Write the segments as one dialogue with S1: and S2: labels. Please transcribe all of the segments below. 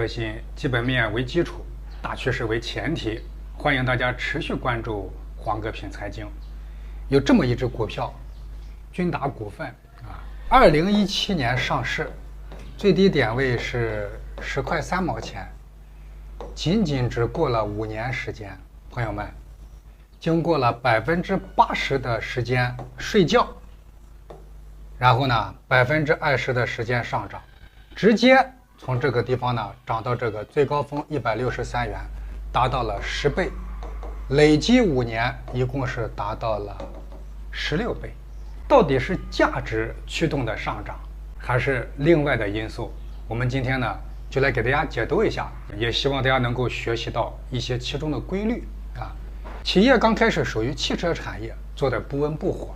S1: 核心基本面为基础，大趋势为前提，欢迎大家持续关注黄格品财经。有这么一只股票，君达股份2017年上市，最低点位是10块3毛钱，仅仅只过了5年时间，朋友们，经过了80%的时间睡觉，然后呢20%的时间上涨，直接从这个地方呢涨到这个最高峰163元，达到了10倍，累计5年一共是达到了16倍。到底是价值驱动的上涨，还是另外的因素？我们今天呢就来给大家解读一下，也希望大家能够学习到一些其中的规律啊。企业刚开始属于汽车产业，做得不温不火，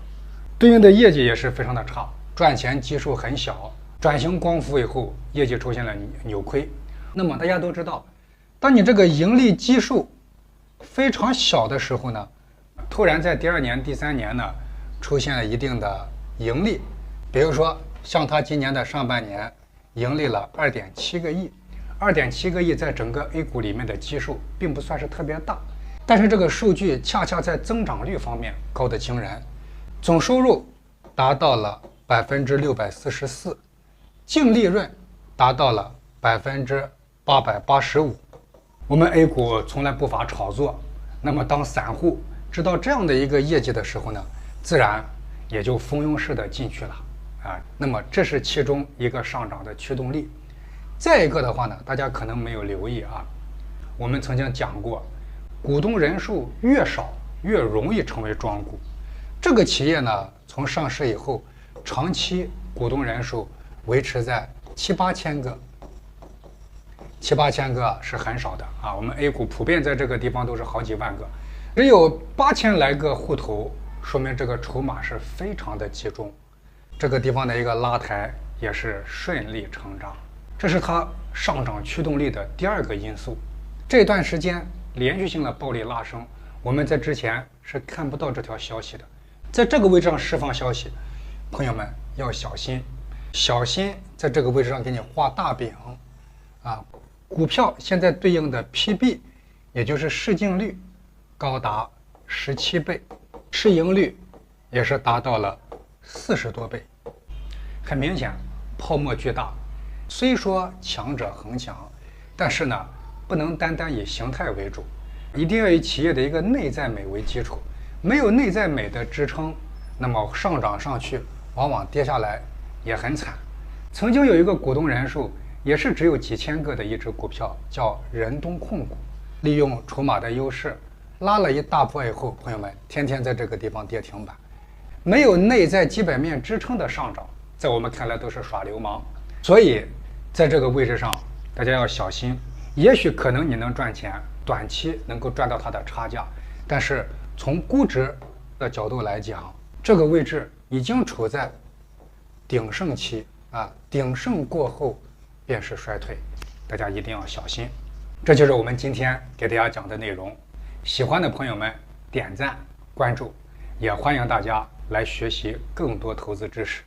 S1: 对应的业绩也是非常的差，赚钱基数很小。转型光伏以后，业绩出现了扭亏。那么大家都知道，当你这个盈利基数非常小的时候呢，突然在第2年、第3年呢出现了一定的盈利，比如说像它今年的上半年盈利了2.7个亿，2.7个亿在整个 A 股里面的基数并不算是特别大，但是这个数据恰恰在增长率方面高得惊人，总收入达到了644%，净利润达到了885%。我们 A 股从来不乏炒作，那么当散户知道这样的一个业绩的时候呢，自然也就蜂拥式的进去了啊。那么这是其中一个上涨的驱动力。再一个的话呢，大家可能没有留意啊，我们曾经讲过，股东人数越少越容易成为庄股。这个企业呢从上市以后，长期股东人数维持在7、8千个，7、8千个是很少的啊。我们 A 股普遍在这个地方都是好几万个，只有8000来个户头，说明这个筹码是非常的集中。这个地方的一个拉抬也是顺利成长，这是它上涨驱动力的第2个因素。这段时间连续性的暴力拉升，我们在之前是看不到这条消息的，在这个位置上释放消息，朋友们要小心。小心在这个位置上给你画大饼啊！股票现在对应的 PB， 也就是市净率，高达17倍，市盈率也是达到了40多倍。很明显，泡沫巨大。虽说强者恒强，但是呢，不能单单以形态为主，一定要以企业的一个内在美为基础。没有内在美的支撑，那么上涨上去，往往跌下来也很惨。曾经有一个股东人数也是只有几千个的一只股票，叫仁东控股，利用筹码的优势拉了一大波以后，朋友们天天在这个地方跌停板，没有内在基本面支撑的上涨，在我们看来都是耍流氓。所以在这个位置上大家要小心，也许可能你能赚钱，短期能够赚到它的差价，但是从估值的角度来讲，这个位置已经处在鼎盛期啊，鼎盛过后便是衰退，大家一定要小心。这就是我们今天给大家讲的内容。喜欢的朋友们点赞关注，也欢迎大家来学习更多投资知识。